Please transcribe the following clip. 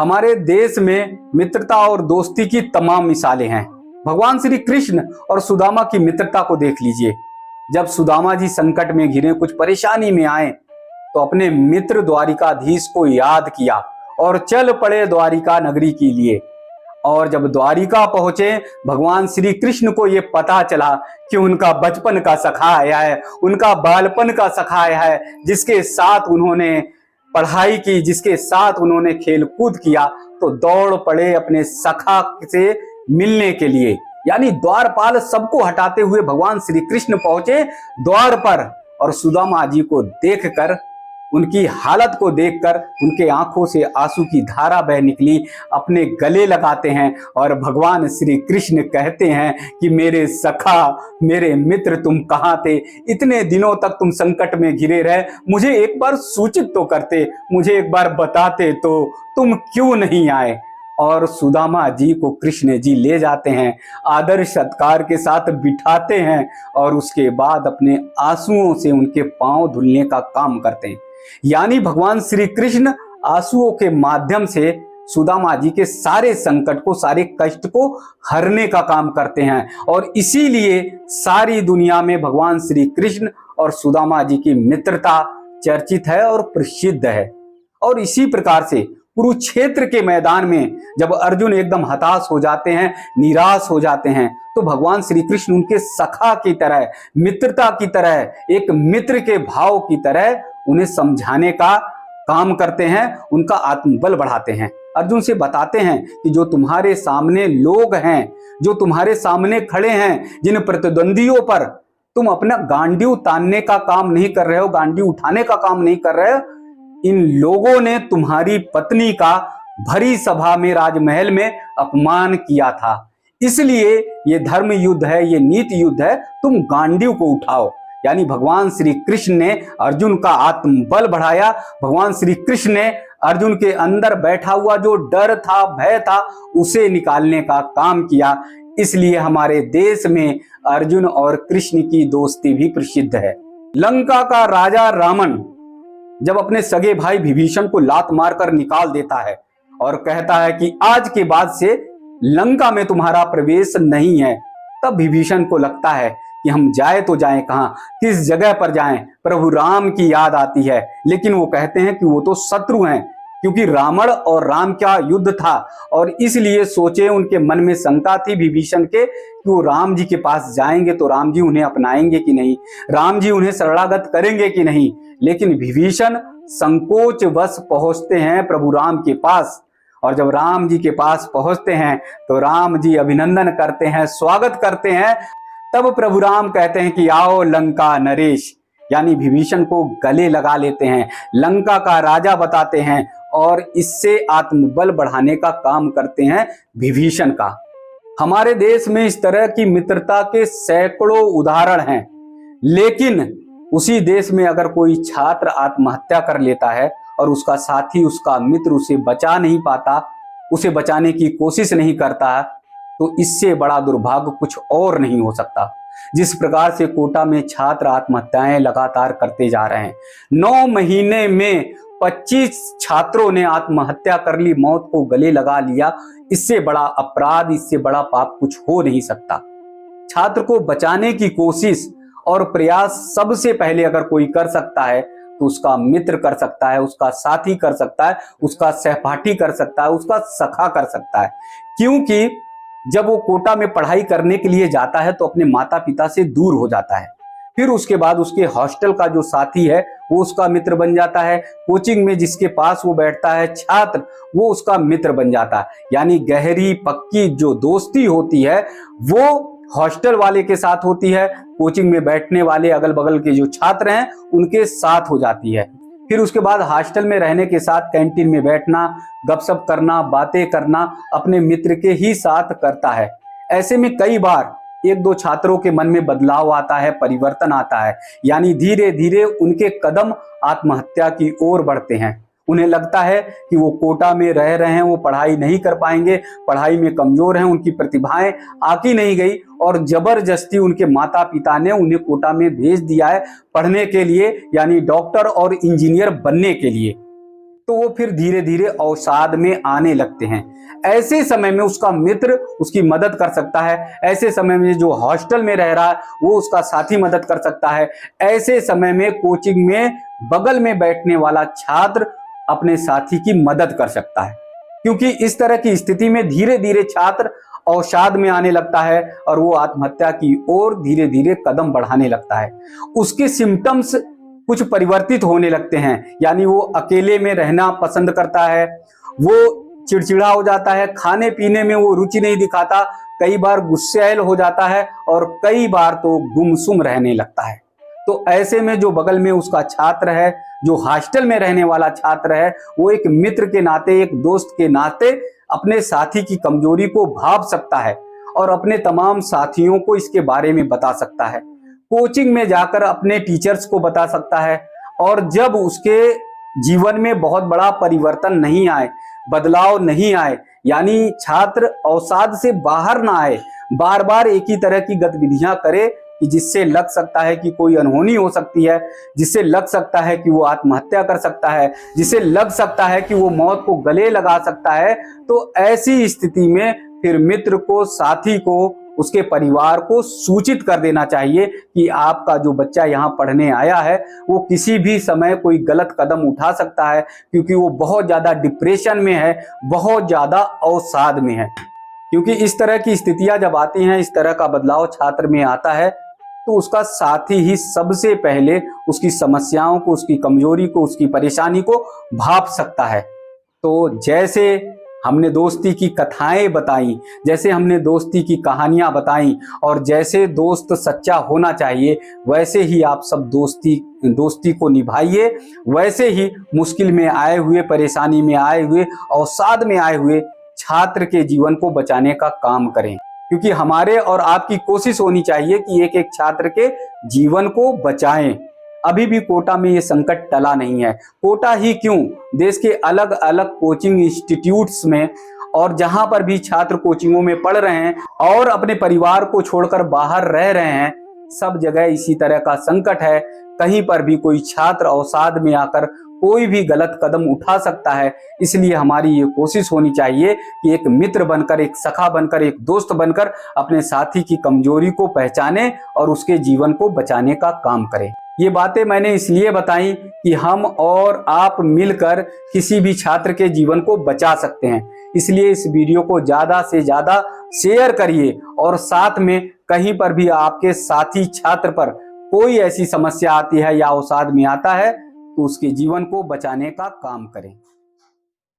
हमारे देश में मित्रता और दोस्ती की तमाम मिसालें हैं। भगवान श्री कृष्ण और सुदामा की मित्रता को देख लीजिए। जब सुदामा जी संकट में घिरे, कुछ परेशानी में आए, तो अपने मित्र द्वारिकाधीश को याद किया और चल पड़े द्वारिका नगरी के लिए। और जब द्वारिका पहुंचे, भगवान श्री कृष्ण को यह पता चला कि उनका बचपन का सखा आया है, उनका बालपन का सखा आया है, जिसके साथ उन्होंने पढ़ाई की, जिसके साथ उन्होंने खेल कूद किया, तो दौड़ पड़े अपने सखा से मिलने के लिए। यानी द्वारपाल सबको हटाते हुए भगवान श्री कृष्ण पहुंचे द्वार पर, और सुदामा जी को देखकर, उनकी हालत को देखकर उनके आंखों से आंसू की धारा बह निकली। अपने गले लगाते हैं और भगवान श्री कृष्ण कहते हैं कि मेरे सखा, मेरे मित्र, तुम कहाँ थे? इतने दिनों तक तुम संकट में घिरे रहे, मुझे एक बार सूचित तो करते, मुझे एक बार बताते तो, तुम क्यों नहीं आए? और सुदामा जी को कृष्ण जी ले जाते हैं, आदर सत्कार के साथ बिठाते हैं और उसके बाद अपने आंसुओं से उनके पांव धुलने का काम करते हैं। यानी भगवान श्री कृष्ण आंसुओं के माध्यम से सुदामा जी के सारे संकट को, सारे कष्ट को हरने का काम करते हैं। और इसीलिए सारी दुनिया में भगवान श्री कृष्ण और सुदामा जी की मित्रता चर्चित है और प्रसिद्ध है। और इसी प्रकार से कुरुक्षेत्र के मैदान में जब अर्जुन एकदम हताश हो जाते हैं, निराश हो जाते हैं, तो भगवान श्री कृष्ण उनके सखा की तरह, मित्रता की तरह, एक मित्र के भाव की तरह उन्हें समझाने का काम करते हैं, उनका आत्मबल बढ़ाते हैं। अर्जुन से बताते हैं कि जो तुम्हारे सामने लोग हैं, जो तुम्हारे सामने खड़े हैं, जिन प्रतिद्वंदियों पर तुम अपना गांडी तानने का काम नहीं कर रहे हो, गांडी उठाने का काम नहीं कर रहे हो, इन लोगों ने तुम्हारी पत्नी का भरी सभा में, राजमहल में अपमान किया था। इसलिए ये धर्म युद्ध है, ये नीति युद्ध है, तुम गांडीव को उठाओ। यानी भगवान श्री कृष्ण ने अर्जुन का आत्मबल बढ़ाया। भगवान श्री कृष्ण ने अर्जुन के अंदर बैठा हुआ जो डर था, भय था, उसे निकालने का काम किया। इसलिए हमारे देश में अर्जुन और कृष्ण की दोस्ती भी प्रसिद्ध है। लंका का राजा रावण जब अपने सगे भाई विभीषण को लात मारकर निकाल देता है और कहता है कि आज के बाद से लंका में तुम्हारा प्रवेश नहीं है, तब विभीषण को लगता है कि हम जाए तो जाएं कहां, किस जगह पर जाएं? प्रभु राम की याद आती है, लेकिन वो कहते हैं कि वो तो शत्रु हैं, क्योंकि रावण और राम का युद्ध था। और इसलिए सोचे, उनके मन में शंका थी विभीषण के कि वो राम जी के पास जाएंगे तो राम जी उन्हें अपनाएंगे कि नहीं, राम जी उन्हें शरणागत करेंगे कि नहीं। लेकिन विभीषण संकोच वश पहुंचते हैं प्रभु राम के पास, और जब राम जी के पास पहुंचते हैं तो राम जी अभिनंदन करते हैं, स्वागत करते हैं। तब प्रभु राम कहते हैं कि आओ लंका नरेश, यानी विभीषण को गले लगा लेते हैं, लंका का राजा बताते हैं, और इससे आत्मबल बढ़ाने का काम करते हैं विभीषण का। हमारे देश में इस तरह की मित्रता के सैकड़ों उदाहरण हैं। लेकिन उसी देश में अगर कोई छात्र आत्महत्या कर लेता है और उसका साथी, उसका मित्र उसे बचा नहीं पाता, उसे बचाने की कोशिश नहीं करता, तो इससे बड़ा दुर्भाग्य कुछ और नहीं हो सकता। जिस प्रकार से कोटा में छात्र आत्महत्याएं लगातार करते जा रहे हैं, 9 महीने में 25 छात्रों ने आत्महत्या कर ली, मौत को गले लगा लिया। इससे बड़ा अपराध, इससे बड़ा पाप कुछ हो नहीं सकता। छात्र को बचाने की कोशिश और प्रयास सबसे पहले अगर कोई कर सकता है तो उसका मित्र कर सकता है, उसका साथी कर सकता है, उसका सहपाठी कर सकता है, उसका सखा कर सकता है। क्योंकि जब वो कोटा में पढ़ाई करने के लिए जाता है तो अपने माता पिता से दूर हो जाता है। फिर उसके बाद उसके हॉस्टल का जो साथी है वो उसका मित्र बन जाता है, कोचिंग में जिसके पास वो बैठता है छात्र, वो उसका मित्र बन जाता है। यानी गहरी पक्की जो दोस्ती होती है वो हॉस्टल वाले के साथ होती है, कोचिंग में बैठने वाले अगल बगल के जो छात्र हैं उनके साथ हो जाती है। फिर उसके बाद हॉस्टल में रहने के साथ कैंटीन में बैठना, गपशप करना, बातें करना अपने मित्र के ही साथ करता है। ऐसे में कई बार 1-2 छात्रों के मन में बदलाव आता है, परिवर्तन आता है, यानी धीरे धीरे उनके कदम आत्महत्या की ओर बढ़ते हैं। उन्हें लगता है कि वो कोटा में रह रहे हैं, वो पढ़ाई नहीं कर पाएंगे, पढ़ाई में कमजोर हैं, उनकी प्रतिभाएं आकी नहीं गई, और जबरदस्ती उनके माता पिता ने उन्हें कोटा में भेज दिया है पढ़ने के लिए, यानी डॉक्टर और इंजीनियर बनने के लिए। तो वो फिर धीरे धीरे अवसाद में आने लगते हैं। ऐसे समय में उसका मित्र उसकी मदद कर सकता है, ऐसे समय में जो हॉस्टल में रह रहा है वो उसका साथी मदद कर सकता है, ऐसे समय में कोचिंग में बगल में बैठने वाला छात्र अपने साथी की मदद कर सकता है। क्योंकि इस तरह की स्थिति में धीरे धीरे छात्र अवसाद में आने लगता है और वो आत्महत्या की ओर धीरे धीरे कदम बढ़ाने लगता है। उसके सिम्टम्स कुछ परिवर्तित होने लगते हैं, यानी वो अकेले में रहना पसंद करता है, वो चिड़चिड़ा हो जाता है, खाने पीने में वो रुचि नहीं दिखाता, कई बार गुस्सैल हो जाता है और कई बार तो गुमसुम रहने लगता है। तो ऐसे में जो बगल में उसका छात्र है, जो हॉस्टल में रहने वाला छात्र है, वो एक मित्र के नाते, एक दोस्त के नाते अपने साथी की कमजोरी को भांप सकता है और अपने तमाम साथियों को इसके बारे में बता सकता है। कोचिंग में जाकर अपने टीचर्स को बता सकता है और जब उसके जीवन में बहुत बड़ा परिवर्तन नहीं आए, बदलाव नहीं आए, यानी छात्र अवसाद से बाहर ना आए, बार बार एक ही तरह की गतिविधियां करे कि जिससे लग सकता है कि कोई अनहोनी हो सकती है, जिससे लग सकता है कि वो आत्महत्या कर सकता है, जिससे लग सकता है कि वो मौत को गले लगा सकता है, तो ऐसी स्थिति में फिर मित्र को, साथी को, उसके परिवार को सूचित कर देना चाहिए कि आपका जो बच्चा यहाँ पढ़ने आया है वो किसी भी समय कोई गलत कदम उठा सकता है, क्योंकि वो बहुत ज्यादा डिप्रेशन में है, बहुत ज्यादा अवसाद में है। क्योंकि इस तरह की स्थितियां जब आती हैं, इस तरह का बदलाव छात्र में आता है, तो उसका साथी ही सबसे पहले उसकी समस्याओं को, उसकी कमजोरी को, उसकी परेशानी को भांप सकता है। तो जैसे हमने दोस्ती की कथाएं बताई, जैसे हमने दोस्ती की कहानियां बताई और जैसे दोस्त सच्चा होना चाहिए, वैसे ही आप सब दोस्ती को निभाइए। वैसे ही मुश्किल में आए हुए, परेशानी में आए हुए, अवसाद में आए हुए छात्र के जीवन को बचाने का काम करें, क्योंकि हमारे और आपकी कोशिश होनी चाहिए कि एक एक छात्र के जीवन को बचाएं। अभी भी कोटा में ये संकट टला नहीं है। कोटा ही क्यों, देश के अलग अलग कोचिंग इंस्टीट्यूट्स में और जहां पर भी छात्र कोचिंगों में पढ़ रहे हैं और अपने परिवार को छोड़कर बाहर रह रहे हैं, सब जगह इसी तरह का संकट है। कहीं पर भी कोई छात्र अवसाद में आकर कोई भी गलत कदम उठा सकता है। इसलिए हमारी ये कोशिश होनी चाहिए कि एक मित्र बनकर, एक सखा बनकर, एक दोस्त बनकर अपने साथी की कमजोरी को पहचाने और उसके जीवन को बचाने का काम करें। ये बातें मैंने इसलिए बताई कि हम और आप मिलकर किसी भी छात्र के जीवन को बचा सकते हैं। इसलिए इस वीडियो को ज्यादा से ज्यादा शेयर करिए और साथ में कहीं पर भी आपके साथी छात्र पर कोई ऐसी समस्या आती है या अवसाद में आता है तो उसके जीवन को बचाने का काम करें।